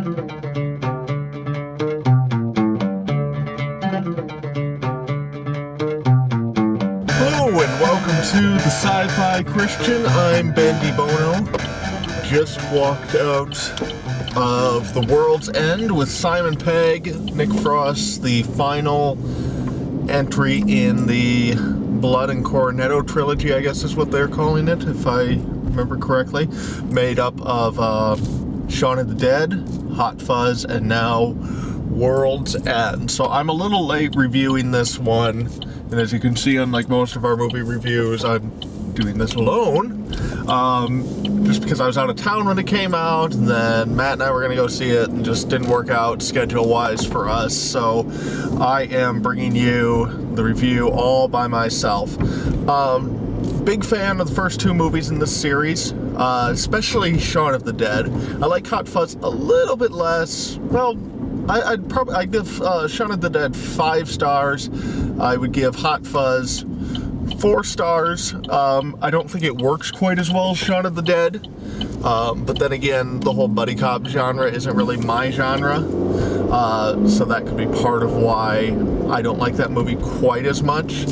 Hello and welcome to the Sci-Fi Christian. I'm Bendy Bono. Just walked out of The World's End with Simon Pegg, Nick Frost, the final entry in the Blood and Cornetto trilogy, I guess is what they're calling it, if I remember correctly, made up of Shaun of the Dead, Hot Fuzz, and now World's End. So I'm a little late reviewing this one, and as you can see, unlike most of our movie reviews, I'm doing this alone, just because I was out of town when it came out, and then Matt and I were going to go see it, and just didn't work out schedule-wise for us, so I am bringing you the review all by myself. Big fan of the first two movies in this series, especially Shaun of the Dead. I like Hot Fuzz a little bit less. Well, I'd give Shaun of the Dead 5 stars. I would give Hot Fuzz 4 stars. I don't think it works quite as well as Shaun of the Dead. But then again, the whole buddy cop genre isn't really my genre. So that could be part of why I don't like that movie quite as much.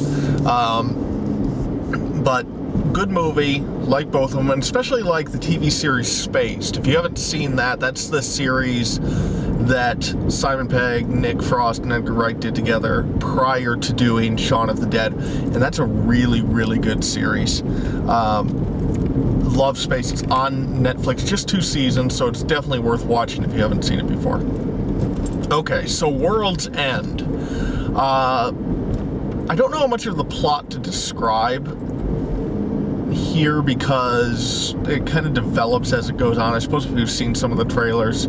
But good movie, like both of them, and especially like the TV series Spaced. If you haven't seen that, that's the series that Simon Pegg, Nick Frost, and Edgar Wright did together prior to doing Shaun of the Dead, and that's a really, really good series. Love Spaced. It's on Netflix, just 2 seasons, so it's definitely worth watching if you haven't seen it before. Okay, so World's End. I don't know how much of the plot to describe here because it kind of develops as it goes on. I suppose if you've seen some of the trailers,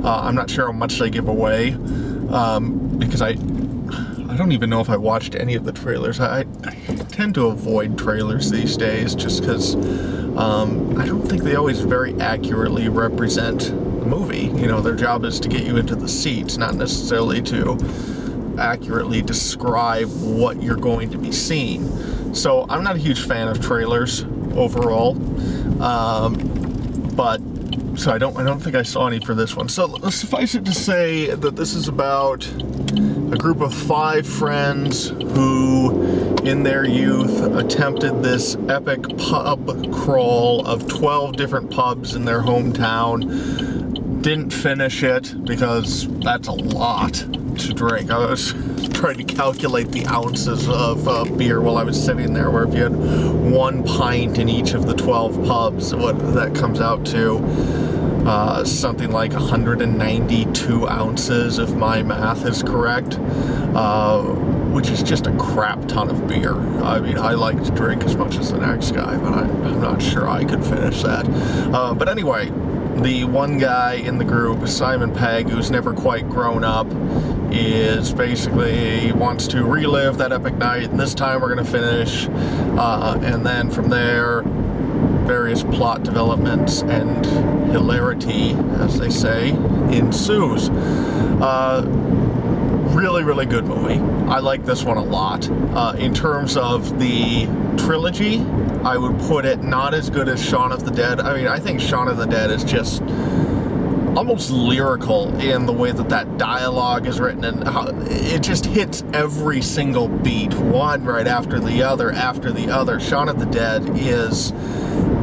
I'm not sure how much they give away, because I don't even know if I watched any of the trailers. I tend to avoid trailers these days just because I don't think they always very accurately represent the movie. You know, their job is to get you into the seats, not necessarily to accurately describe what you're going to be seeing. So I'm not a huge fan of trailers overall, but so I don't think I saw any for this one. So suffice it to say that this is about a group of 5 friends who, in their youth, attempted this epic pub crawl of 12 different pubs in their hometown. Didn't finish it because that's a lot to drink. I was trying to calculate the ounces of beer while I was sitting there, where if you had 1 pint in each of the 12 pubs, what that comes out to something like 192 ounces, if my math is correct, which is just a crap ton of beer. I mean, I like to drink as much as the next guy, but I'm not sure I could finish that. But anyway, the one guy in the group, Simon Pegg, who's never quite grown up, is basically wants to relive that epic night, and this time we're going to finish, and then from there, various plot developments and hilarity, as they say, ensues. Really, really good movie. I like this one a lot. In terms of the trilogy, I would put it not as good as Shaun of the Dead. I mean, I think Shaun of the Dead is just almost lyrical in the way that that dialogue is written, and how it just hits every single beat, one right after the other after the other. Shaun of the Dead is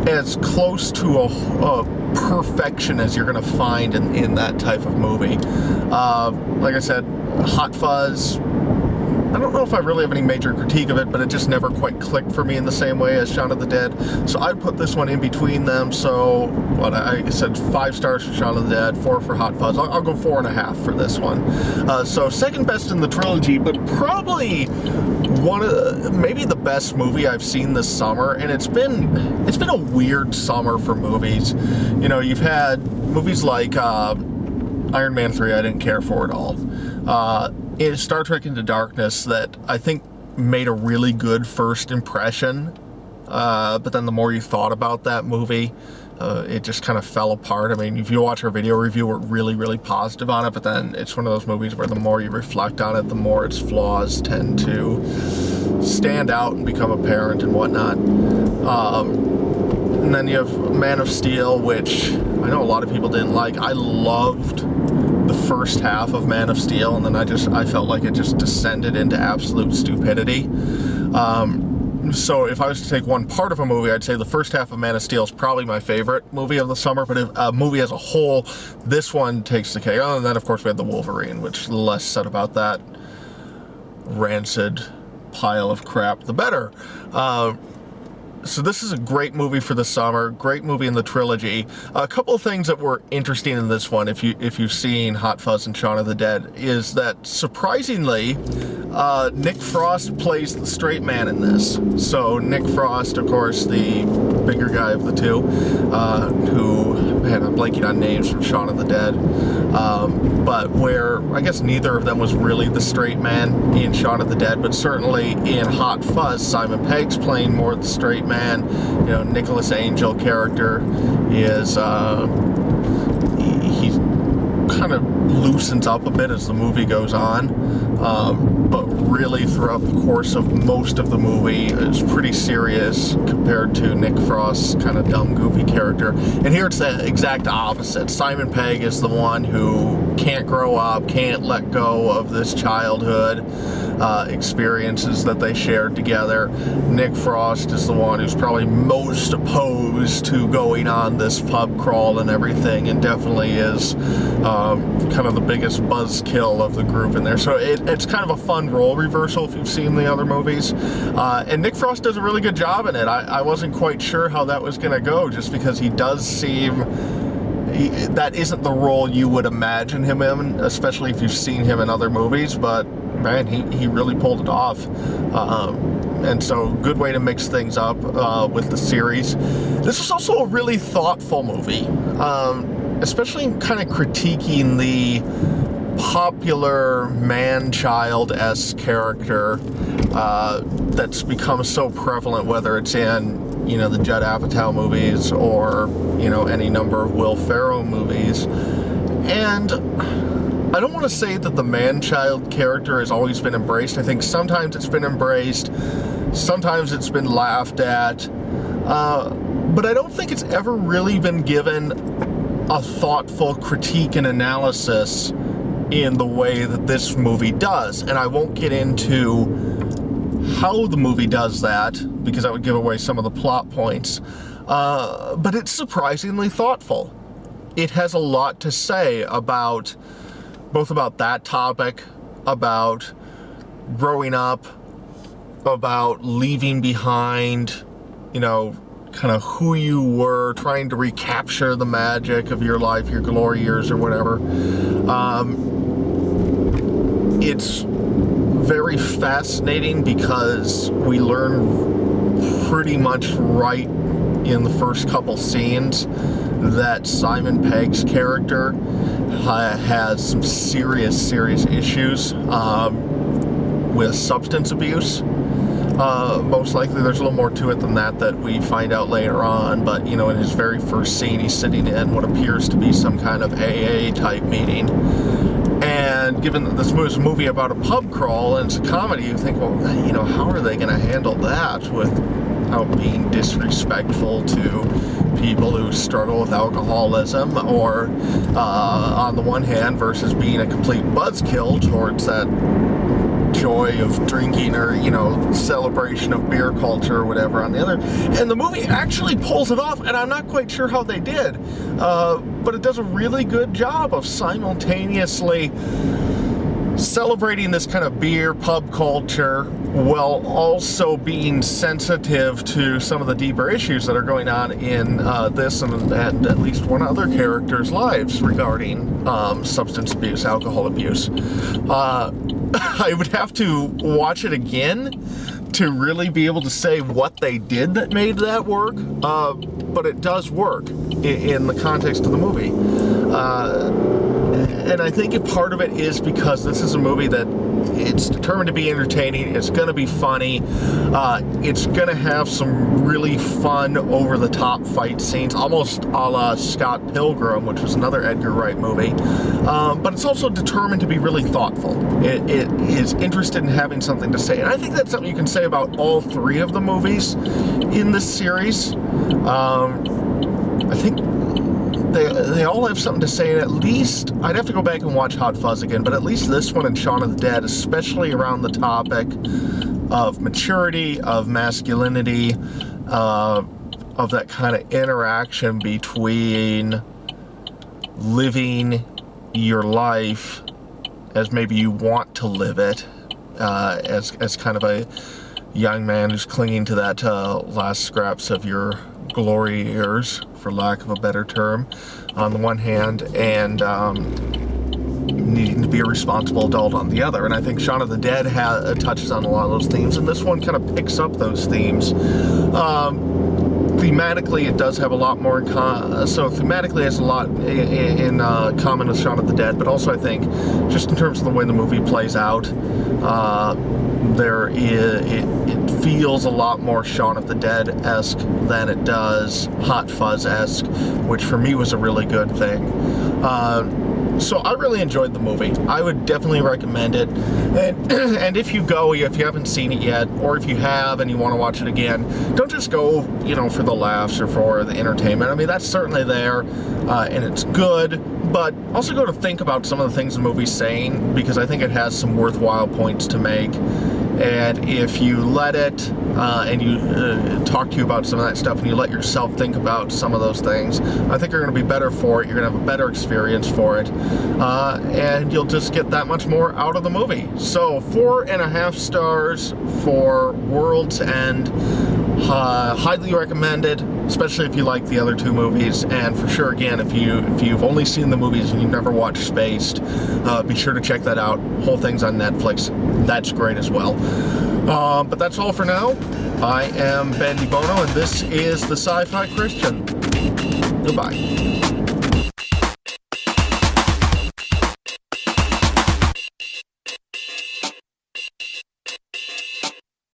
as close to a perfection as you're going to find in that type of movie. Like I said, Hot Fuzz, I don't know if I really have any major critique of it, but it just never quite clicked for me in the same way as Shaun of the Dead. So I'd put this one in between them. So what I said, 5 stars for Shaun of the Dead, 4 for Hot Fuzz. I'll go 4.5 for this one. So second best in the trilogy, but probably maybe the best movie I've seen this summer. And it's been a weird summer for movies. You know, you've had movies like Iron Man 3. I didn't care for at all. In Star Trek Into Darkness, that I think made a really good first impression, but then the more you thought about that movie, it just kind of fell apart. I mean, if you watch our video review, we're really, really positive on it, but then it's one of those movies where the more you reflect on it, the more its flaws tend to stand out and become apparent and whatnot. And then you have Man of Steel, which I know a lot of people didn't like. I loved the first half of Man of Steel, and then I felt like it just descended into absolute stupidity. So if I was to take one part of a movie, I'd say the first half of Man of Steel is probably my favorite movie of the summer, but if a movie as a whole, this one takes the cake. Oh, and then of course we had The Wolverine, which the less said about that rancid pile of crap, the better. So this is a great movie for the summer, great movie in the trilogy. A couple of things that were interesting in this one, if you've seen Hot Fuzz and Shaun of the Dead, is that surprisingly, Nick Frost plays the straight man in this. So Nick Frost, of course, the bigger guy of the two, who, man, I'm blanking on names from Shaun of the Dead, but where I guess neither of them was really the straight man in Shaun of the Dead, but certainly in Hot Fuzz, Simon Pegg's playing more the straight man. You know, Nicholas Angel character is he kind of loosens up a bit as the movie goes on, but really throughout the course of most of the movie is pretty serious compared to Nick Frost's kind of dumb, goofy character. And here it's the exact opposite. Simon Pegg is the one who can't grow up, can't let go of this childhood experiences that they shared together. Nick Frost is the one who's probably most opposed to going on this pub crawl and everything, and definitely is kind of the biggest buzzkill of the group in there. So it's kind of a fun role reversal if you've seen the other movies. And Nick Frost does a really good job in it. I wasn't quite sure how that was going to go, just because he does seem... that isn't the role you would imagine him in, especially if you've seen him in other movies, but man, he really pulled it off. And so, good way to mix things up with the series. This was also a really thoughtful movie, especially kind of critiquing the popular man-child-esque character that's become so prevalent, whether it's in, you know, the Judd Apatow movies or, you know, any number of Will Ferrell movies. And I don't want to say that the man-child character has always been embraced. I think sometimes it's been embraced, sometimes it's been laughed at, but I don't think it's ever really been given a thoughtful critique and analysis in the way that this movie does. And I won't get into how the movie does that, because that would give away some of the plot points, but it's surprisingly thoughtful. It has a lot to say about both about that topic, about growing up, about leaving behind, you know, kind of who you were, trying to recapture the magic of your life, your glory years or whatever. It's very fascinating because we learn pretty much right in the first couple scenes that Simon Pegg's character has some serious issues with substance abuse. Most likely there's a little more to it than that we find out later on, but you know, in his very first scene he's sitting in what appears to be some kind of AA type meeting. And given that this is a movie about a pub crawl and it's a comedy, you think, well, you know, how are they going to handle that without being disrespectful to people who struggle with alcoholism, or on the one hand, versus being a complete buzzkill towards that joy of drinking, or, you know, celebration of beer culture or whatever on the other. And the movie actually pulls it off, and I'm not quite sure how they did, but it does a really good job of simultaneously celebrating this kind of beer pub culture while also being sensitive to some of the deeper issues that are going on in this and at least one other character's lives regarding substance abuse, alcohol abuse. I would have to watch it again to really be able to say what they did that made that work, but it does work in the context of the movie. And I think part of it is because this is a movie that It's determined to be entertaining. It's going to be funny. It's going to have some really fun, over-the-top fight scenes, almost a la Scott Pilgrim, which was another Edgar Wright movie. But it's also determined to be really thoughtful. It is interested in having something to say. And I think that's something you can say about all three of the movies in this series. I think they all have something to say, and at least, I'd have to go back and watch Hot Fuzz again, but at least this one and Shaun of the Dead, especially around the topic of maturity, of masculinity, of that kind of interaction between living your life as maybe you want to live it, as kind of a young man who's clinging to that last scraps of your glory years, for lack of a better term, on the one hand, and needing to be a responsible adult on the other. And I think Shaun of the Dead touches on a lot of those themes, and this one kind of picks up those themes. Thematically, it does have a lot more in common. So thematically, it has a lot in common with Shaun of the Dead, but also I think, just in terms of the way the movie plays out, it feels a lot more Shaun of the Dead-esque than it does Hot Fuzz-esque, which for me was a really good thing. So I really enjoyed the movie. I would definitely recommend it. And if you haven't seen it yet, or if you have and you want to watch it again, don't just go, for the laughs or for the entertainment. I mean, that's certainly there, and it's good, but also go to think about some of the things the movie's saying, because I think it has some worthwhile points to make. And if you let it, and you talk to you about some of that stuff, and you let yourself think about some of those things, I think you're going to be better for it. You're going to have a better experience for it, and you'll just get that much more out of the movie. So 4.5 stars for World's End. Highly recommended, especially if you like the other two movies, and for sure, again, if you've only seen the movies and you've never watched Spaced, be sure to check that out. Whole thing's on Netflix. That's great as well. But that's all for now. I am Bandy Bono, and this is the Sci-Fi Christian. Goodbye.